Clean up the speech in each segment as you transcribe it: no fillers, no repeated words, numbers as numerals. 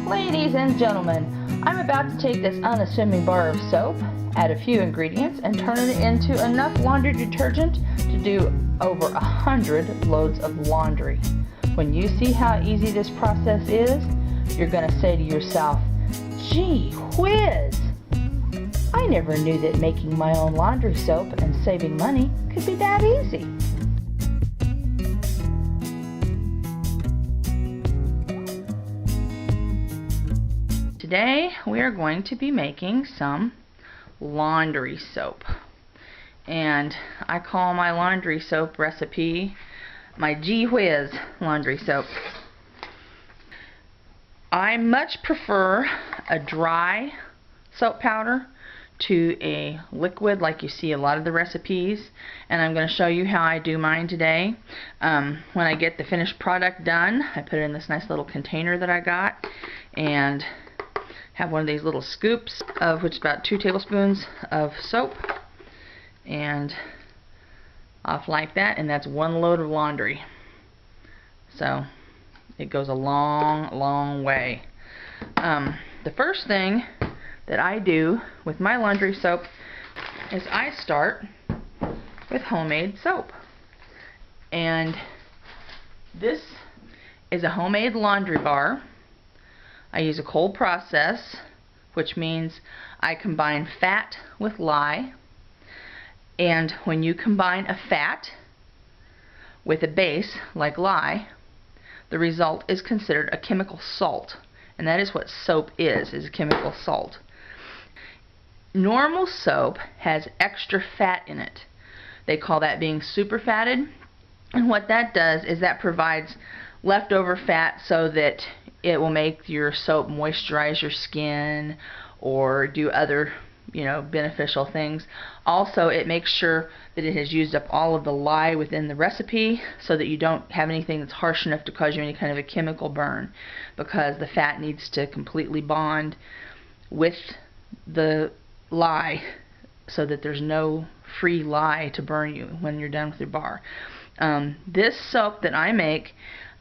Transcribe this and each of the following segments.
Ladies and gentlemen, I'm about to take this unassuming bar of soap, add a few ingredients, and turn it into enough laundry detergent to do over 100 loads of laundry. When you see how easy this process is, you're going to say to yourself, "Gee whiz! I never knew that making my own laundry soap and saving money could be that easy." Today we are going to be making some laundry soap, and I call my laundry soap recipe my Gee Whiz laundry soap. I much prefer a dry soap powder to a liquid like you see a lot of the recipes, and I'm going to show you how I do mine today. When I get the finished product done, I put it in this nice little container that I got, and have one of these little scoops, of which is about 2 tablespoons of soap, and off like that, and that's 1 load of laundry. So it goes a long way. The first thing that I do with my laundry soap is I start with homemade soap, and this is a homemade laundry bar. I use a cold process, which means I combine fat with lye, and when you combine a fat with a base like lye, the result is considered a chemical salt, and that is what soap is a chemical salt. Normal soap has extra fat in it. They call that being super fatted, and what that does is that provides leftover fat so that it will make your soap moisturize your skin or do other, beneficial things. Also, it makes sure that it has used up all of the lye within the recipe so that you don't have anything that's harsh enough to cause you any kind of a chemical burn, because the fat needs to completely bond with the lye so that there's no free lye to burn you when you're done with your bar. This soap that I make,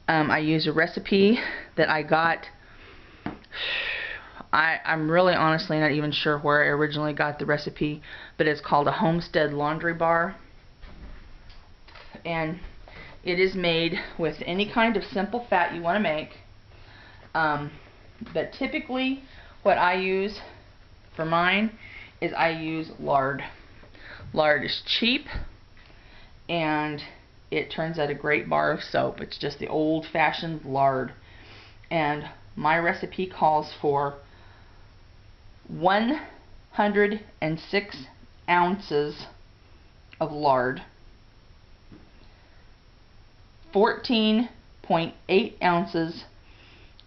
I use a recipe that I got. I'm really honestly not even sure where I originally got the recipe, but it's called a Homestead laundry bar, and it is made with any kind of simple fat you want to make, but typically what I use for mine is I use lard. Lard is cheap, and it turns out a great bar of soap. It's just the old-fashioned lard, and my recipe calls for 106 ounces of lard, 14.8 ounces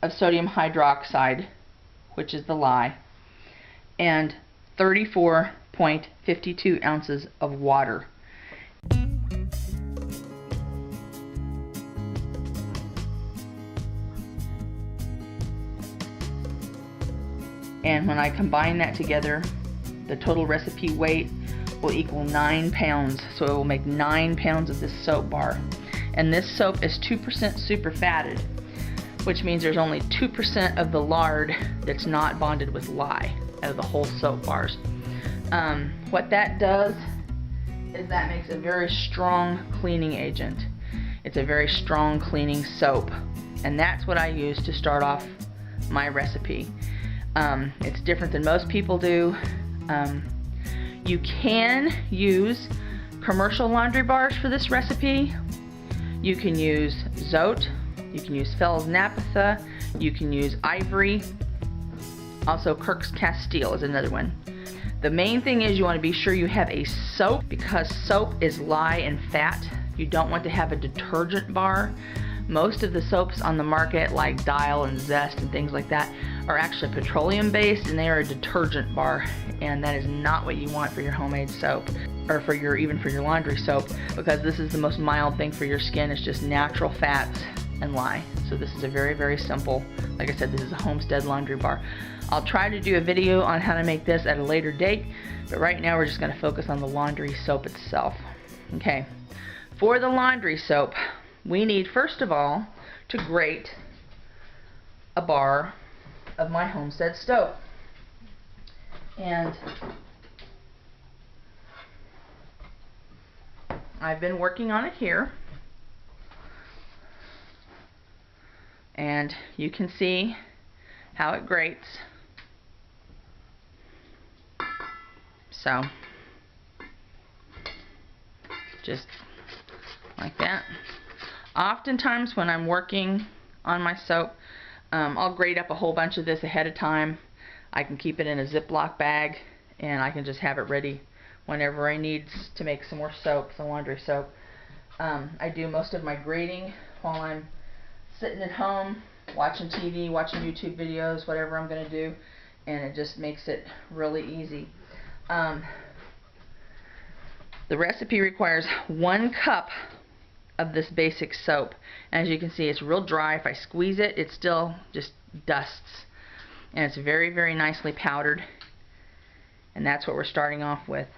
of sodium hydroxide, which is the lye, and 34.52 ounces of water. And when I combine that together, the total recipe weight will equal 9 pounds. So it will make 9 pounds of this soap bar. And this soap is 2% super fatted, which means there's only 2% of the lard that's not bonded with lye out of the whole soap bars. What that does is that makes a very strong cleaning agent. It's a very strong cleaning soap, and that's what I use to start off my recipe. It's different than most people do. You can use commercial laundry bars for this recipe. You can use Zote, you can use Fells Naphtha, you can use Ivory. Also, Kirk's Castile is another one. The main thing is you want to be sure you have a soap, because soap is lye and fat. You don't want to have a detergent bar. Most of the soaps on the market, like Dial and Zest and things like that, are actually petroleum based, and they are a detergent bar, and that is not what you want for your homemade soap, or even for your laundry soap, because this is the most mild thing for your skin. It's just natural fats and lye. So this is a very simple, like I said, this is a Homestead laundry bar. I'll try to do a video on how to make this at a later date, but right now we're just going to focus on the laundry soap itself. Okay, for the laundry soap, we need, first of all, to grate a bar of my Homestead stove. And I've been working on it here. And you can see how it grates. So, just like that. Oftentimes when I'm working on my soap, I'll grate up a whole bunch of this ahead of time. I can keep it in a Ziploc bag and I can just have it ready whenever I need to make some more soap, some laundry soap. I do most of my grating while I'm sitting at home, watching TV, watching YouTube videos, whatever I'm going to do, and it just makes it really easy. The recipe requires 1 cup of this basic soap. As you can see, it's real dry. If I squeeze it, it still just dusts. And it's very, very nicely powdered. And that's what we're starting off with.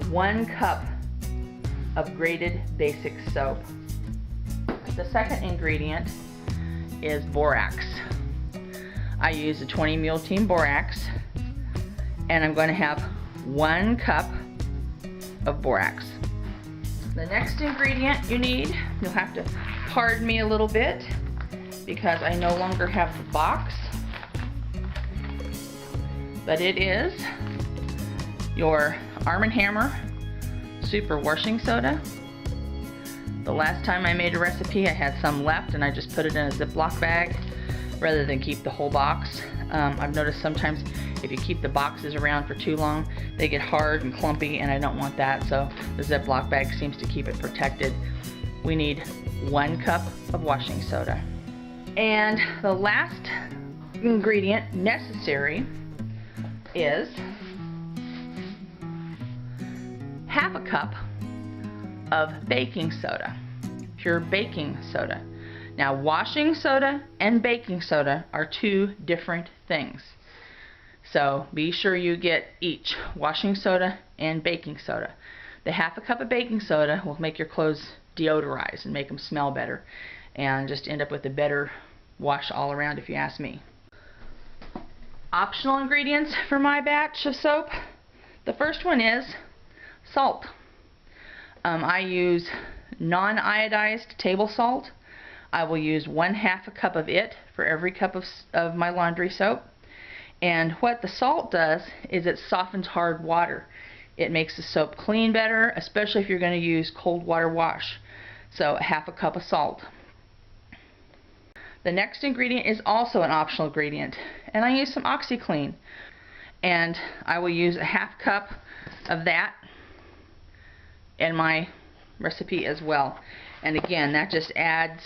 1 cup of grated basic soap. The second ingredient is borax. I use a 20 mule team borax, and I'm going to have 1 cup of borax. The next ingredient you need, you'll have to pardon me a little bit because I no longer have the box, but it is your Arm & Hammer Super Washing Soda. The last time I made a recipe, I had some left and I just put it in a Ziploc bag rather than keep the whole box. I've noticed sometimes if you keep the boxes around for too long, they get hard and clumpy, and I don't want that, so the Ziploc bag seems to keep it protected. We need 1 cup of washing soda. And the last ingredient necessary is half a cup of baking soda, pure baking soda. Now, washing soda and baking soda are 2 different things. So be sure you get each, washing soda and baking soda. The half a cup of baking soda will make your clothes deodorize and make them smell better and just end up with a better wash all around, if you ask me. Optional ingredients for my batch of soap. The first one is salt. I use non-iodized table salt. I will use 1/2 a cup of it for every cup of my laundry soap. And what the salt does is it softens hard water. It makes the soap clean better, especially if you're going to use cold water wash. So 1/2 a cup of salt. The next ingredient is also an optional ingredient, and I use some OxyClean. And I will use 1/2 cup of that in my recipe as well. And again, that just adds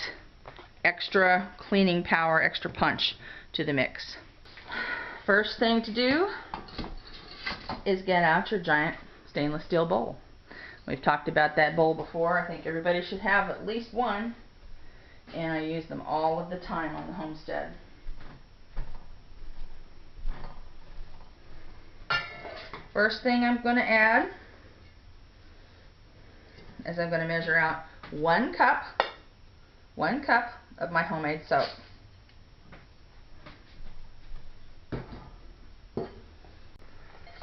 extra cleaning power, extra punch to the mix. First thing to do is get out your giant stainless steel bowl. We've talked about that bowl before. I think everybody should have at least one, and I use them all of the time on the Homestead. First thing I'm going to add is I'm going to measure out 1 cup of my homemade soap.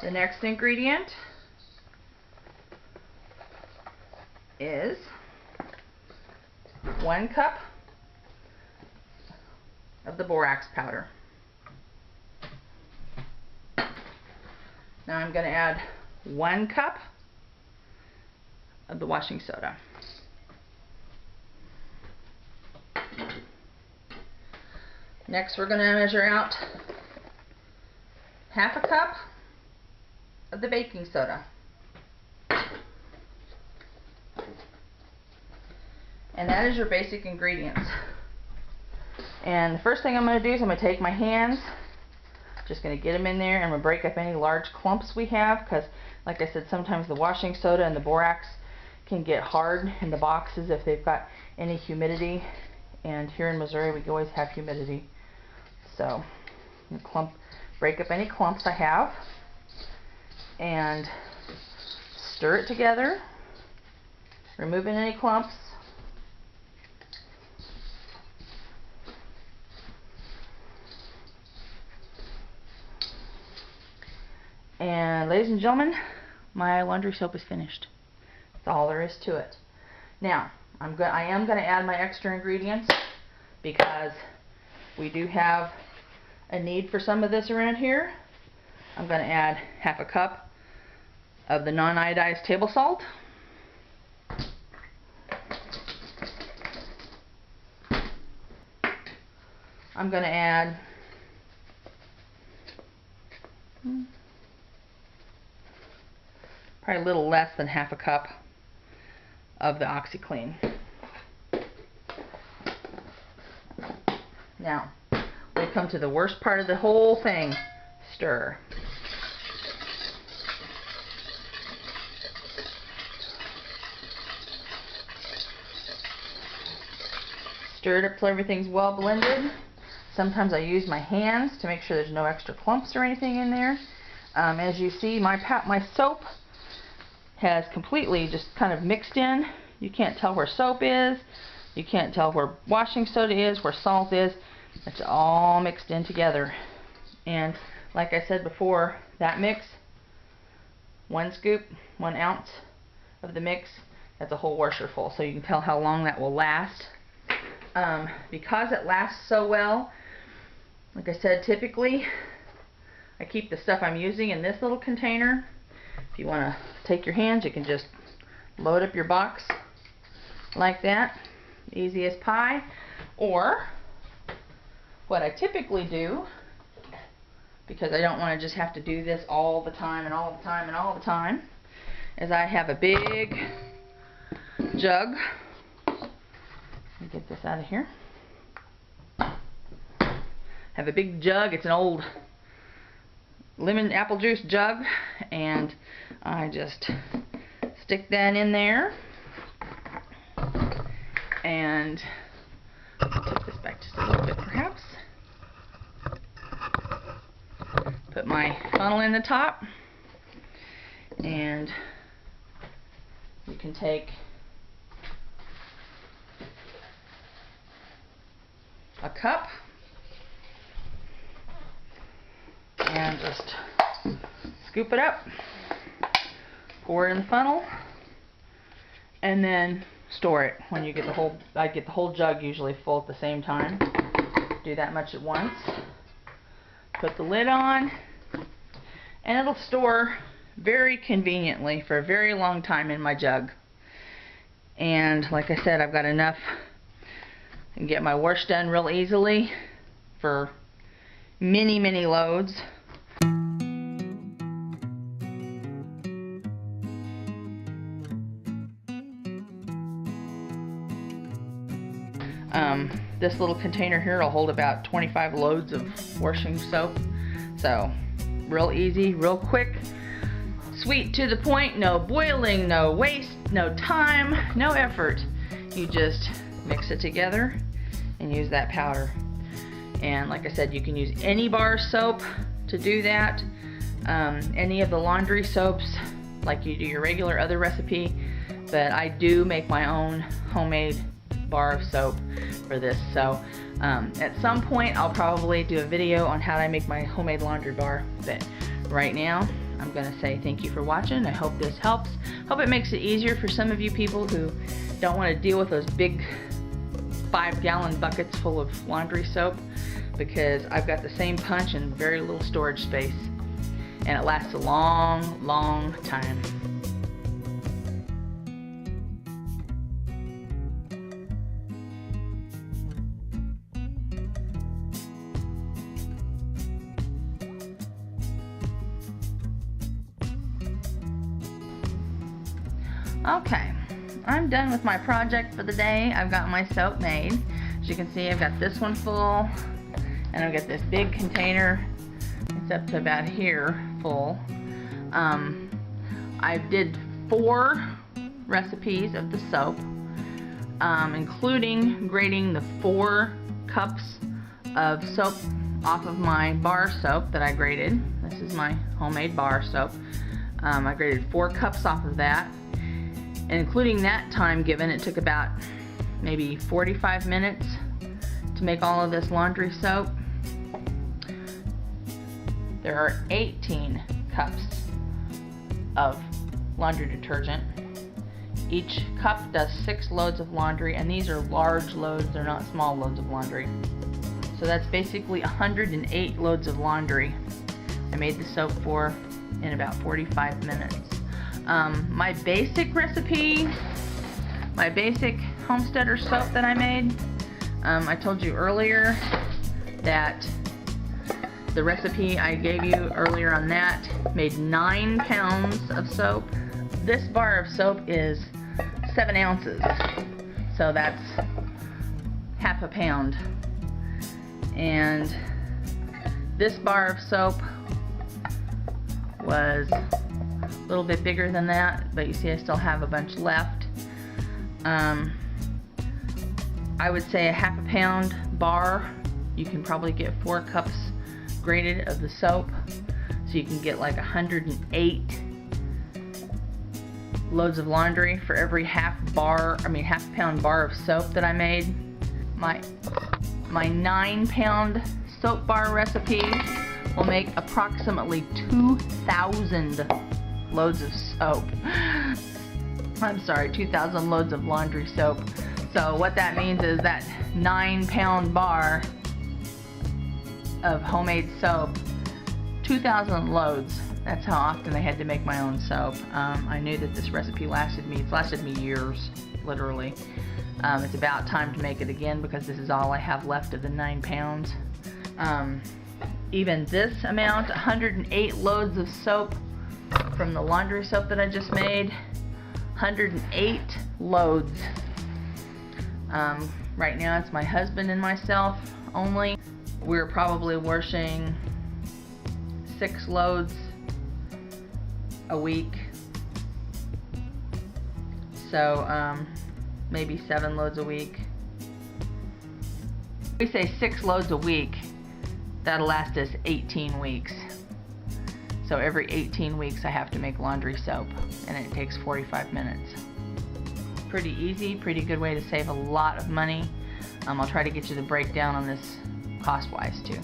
The next ingredient is 1 cup of the borax powder. Now I'm going to add 1 cup of the washing soda. Next, we're going to measure out 1/2 a cup of the baking soda. And that is your basic ingredients. And the first thing I'm going to do is I'm going to take my hands, just going to get them in there, and I'm going to break up any large clumps we have, because like I said, sometimes the washing soda and the borax can get hard in the boxes if they've got any humidity, and here in Missouri we always have humidity. So break up any clumps I have, and stir it together, removing any clumps. And ladies and gentlemen, my laundry soap is finished. That's all there is to it. Now, I am going to add my extra ingredients because we do have a need for some of this around here. I'm going to add half a cup of the non-iodized table salt. I'm going to add probably a little less than half a cup of the OxiClean. Now, we come to the worst part of the whole thing. Stir. Stir it up till everything's well blended. Sometimes I use my hands to make sure there's no extra clumps or anything in there. As you see, my soap has completely just kind of mixed in. You can't tell where soap is. You can't tell where washing soda is, where salt is. It's all mixed in together. And like I said before, that mix, 1 scoop, 1 ounce of the mix, that's a whole washer full. So you can tell how long that will last. Because it lasts so well, like I said, typically I keep the stuff I'm using in this little container. If you want to take your hands, you can just load up your box like that, easy as pie. Or what I typically do, because I don't want to just have to do this all the time and all the time and all the time, is I have a big jug. Let me get this out of here. Have a big jug. It's an old lemon apple juice jug, and I just stick that in there, and take this back just a little bit perhaps. Put my funnel in the top, and you can take a cup and just scoop it up, pour it in the funnel, and then store it. When you get the whole, I get the whole jug usually full at the same time. Do that much at once. Put the lid on, and it'll store very conveniently for a very long time in my jug. And like I said, I've got enough and get my wash done real easily for many, many loads. This little container here will hold about 25 loads of washing soap. So real easy, real quick, sweet to the point, no boiling, no waste, no time, no effort. You just mix it together and use that powder. And like I said, you can use any bar soap to do that, any of the laundry soaps like you do your regular other recipe, but I do make my own homemade bar of soap for this. So at some point I'll probably do a video on how I make my homemade laundry bar, but right now I'm going to say thank you for watching. I hope this helps. Hope it makes it easier for some of you people who don't want to deal with those big 5-gallon buckets full of laundry soap, because I've got the same punch and very little storage space, and it lasts a long, long time. Okay, I'm done with my project for the day. I've got my soap made. As you can see, I've got this one full, and I've got this big container. It's up to about here full. I did 4 recipes of the soap, including grating the 4 cups of soap off of my bar soap that I grated. This is my homemade bar soap. I grated 4 cups off of that. And including that time given, it took about maybe 45 minutes to make all of this laundry soap. There are 18 cups of laundry detergent. Each cup does 6 loads of laundry, and these are large loads, they're not small loads of laundry. So that's basically 108 loads of laundry I made the soap for in about 45 minutes. My basic recipe, my basic Homesteader soap that I made, I told you earlier that the recipe I gave you earlier on that made 9 pounds of soap. This bar of soap is 7 ounces, so that's half a pound. And this bar of soap was a little bit bigger than that, but you see I still have a bunch left. I would say a half a pound bar, you can probably get 4 cups grated of the soap, so you can get like 108 loads of laundry for every half pound bar of soap that I made. My 9-pound soap bar recipe will make approximately 2,000 loads of soap. I'm sorry, 2,000 loads of laundry soap. So what that means is that 9-pound bar of homemade soap, 2,000 loads. That's how often I had to make my own soap. I knew that this recipe lasted me. It's lasted me years, literally. It's about time to make it again because this is all I have left of the 9 pounds. Even this amount, 108 loads of soap from the laundry soap that I just made, 108 loads. Right now it's my husband and myself only. We're probably washing 6 loads a week, so maybe 7 loads a week. If we say 6 loads a week, that'll last us 18 weeks. So every 18 weeks I have to make laundry soap, and it takes 45 minutes. Pretty easy, pretty good way to save a lot of money. I'll try to get you the breakdown on this cost-wise too.